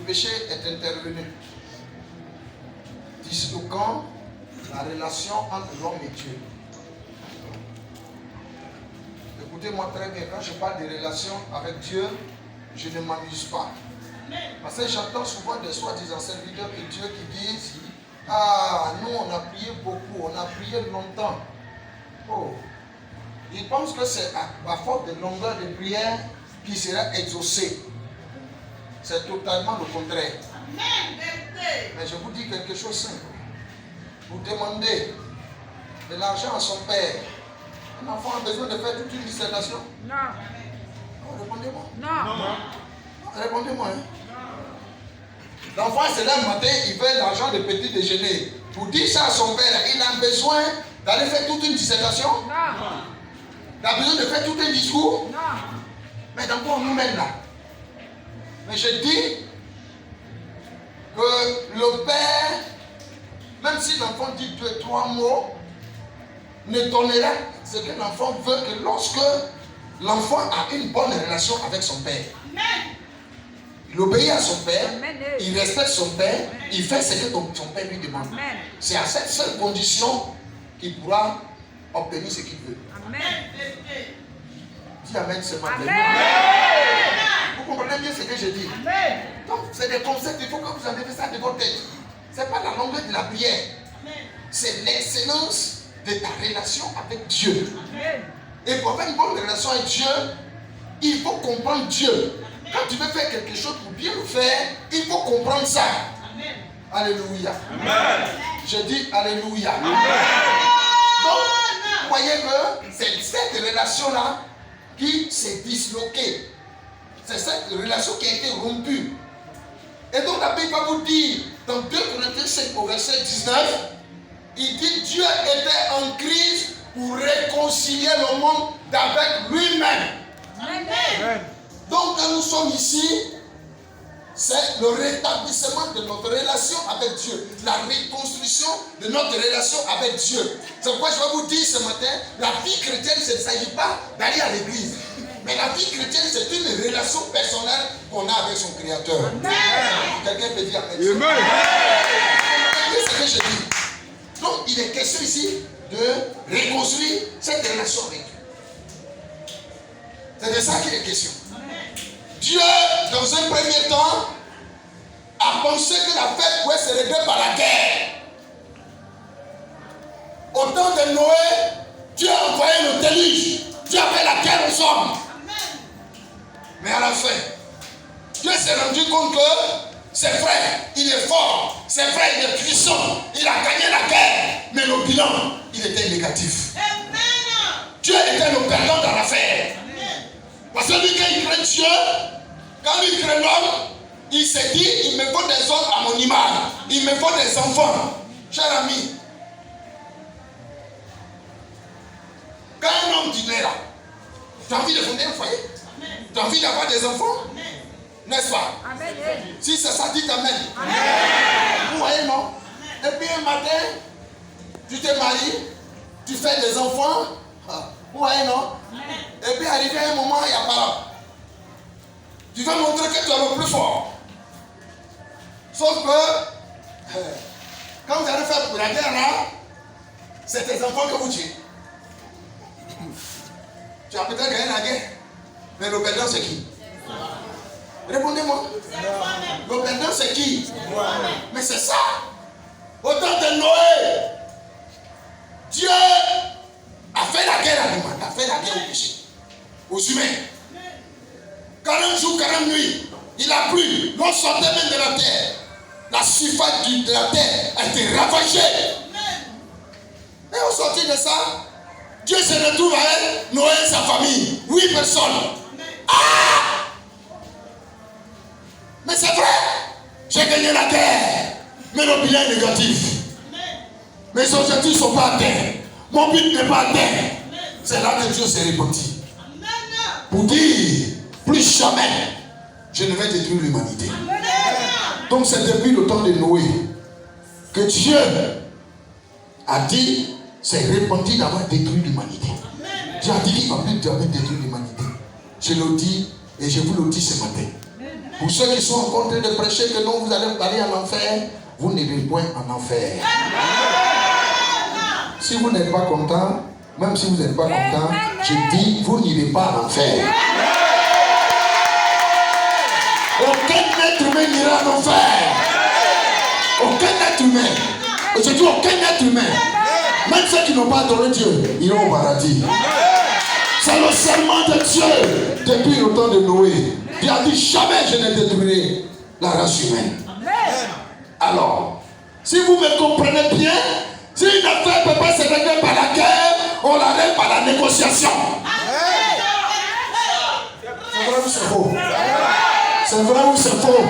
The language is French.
péché est intervenu, disloquant la relation entre l'homme et Dieu. Écoutez-moi très bien, quand je parle de relation avec Dieu, je ne m'amuse pas. Parce que j'entends souvent des soi-disant serviteurs de Dieu qui disent: ah, nous on a prié beaucoup, on a prié longtemps. Oh, ils pensent que c'est à force de longueur de prière qui sera exaucé. C'est totalement le contraire. Mais je vous dis quelque chose de simple. Vous demandez de l'argent à son père. Un enfant a besoin de faire toute une dissertation? Non. Non, répondez-moi. Non. Répondez-moi. Hein? L'enfant se lève le matin, il fait l'argent de petit déjeuner. Pour dire ça à son père, il a besoin d'aller faire toute une dissertation? Non. Il a besoin de faire tout un discours? Non. Mais dans quoi on nous mène là? Mais je dis que le père, même si l'enfant dit 2 ou 3 mots, ne donnera ce que l'enfant veut que lorsque l'enfant a une bonne relation avec son père. Amen. Il obéit à son père, Amen. il respecte son père, il fait ce que son père lui demande. Amen. C'est à cette seule condition qu'il pourra obtenir ce qu'il veut. Amen. Dis Amen ce matin. Amen. Vous comprenez bien ce que je dis? Amen. Donc c'est des concepts, il faut que vous enlevez ça de votre tête. Ce n'est pas la longueur de la prière. C'est l'excellence de ta relation avec Dieu. Amen. Et pour avoir une bonne relation avec Dieu, il faut comprendre Dieu. Quand tu veux faire quelque chose pour bien le faire, il faut comprendre ça. Amen. Alléluia. Amen. Je dis Alléluia. Amen. Donc, vous voyez que c'est cette relation-là qui s'est disloquée. C'est cette relation qui a été rompue. Et donc la Bible va vous dire, dans 2 Corinthiens 5 au verset 19, il dit Dieu était en crise pour réconcilier le monde avec lui-même. Amen. Donc quand nous sommes ici, c'est le rétablissement de notre relation avec Dieu, la reconstruction de notre relation avec Dieu. C'est pourquoi je vais vous dire ce matin, la vie chrétienne, il ne s'agit pas d'aller à l'église. Mais la vie chrétienne, c'est une relation personnelle qu'on a avec son Créateur. Amen. Quelqu'un peut dire Amen. Amen. C'est ce que je dis. Donc, il est question ici de reconstruire cette relation avec Dieu. C'est de ça qu'il est question. Dieu, dans un premier temps, a pensé que la fête pouvait se régler par la guerre. Au temps de Noé, Dieu a envoyé le déluge. Dieu a fait la guerre aux hommes. Mais à la fin, Dieu s'est rendu compte que c'est vrai, il est fort, c'est vrai, il est puissant, il a gagné la guerre, mais le bilan, il était négatif. Dieu était le perdant dans l'affaire. Parce que lui, quand il crée Dieu, quand il crée l'homme, il s'est dit, il me faut des hommes à mon image, il me faut des enfants. Cher ami, quand un homme dit là, tu as envie de fonder un foyer, tu as envie d'avoir des enfants, n'est-ce pas? Amen. Si c'est ça, dites Amen. Amen. Vous voyez, non? Et puis un matin, tu te maries, tu fais des enfants. Vous voyez, non? Et puis arrivé à un moment, il n'y a pas. Tu veux montrer que tu es le plus fort. Sauf que, quand vous allez faire pour la guerre, là, c'est tes enfants que vous tuez. Tu as peut-être gagné la guerre, mais le perdant c'est qui? Répondez-moi. Le perdant c'est qui? Mais c'est ça. Au temps de Noé, Dieu a fait la guerre à l'humain, a fait la guerre au péché, aux humains. 40 jours, 40 nuits, il a plu. L'on sortait même de la terre. La surface de la terre a été ravagée. Et au sortir de ça, Dieu se retrouve avec Noé et sa famille. 8 personnes. Ah! Mais c'est vrai, j'ai gagné la guerre. Mais le bilan est négatif. Mes objectifs ne sont pas atteints. Mon but n'est pas atteint. C'est là que Dieu s'est repenti. Pour dire, plus jamais, je ne vais détruire l'humanité. Donc c'est depuis le temps de Noé que Dieu a dit, c'est repenti d'avoir détruit l'humanité. Dieu a dit qu'il va plus jamais détruire l'humanité. Je le dis et je vous le dis ce matin. Pour ceux qui sont en train de prêcher que non, vous allez aller en enfer, vous n'irez point en enfer. Si vous n'êtes pas content, même si vous n'êtes pas content, je dis, vous n'irez pas en enfer. Aucun être humain n'ira en enfer. Aucun être humain. Je dis aucun être humain. Même ceux qui n'ont pas adoré Dieu, iront au paradis. C'est le serment de Dieu depuis le temps de Noé. Dieu a dit jamais je ne détruirai la race humaine. Alors, si vous me comprenez bien, si une affaire ne peut pas se régler par la guerre, on la règle par la négociation. C'est vrai ou c'est faux? C'est vrai ou c'est faux?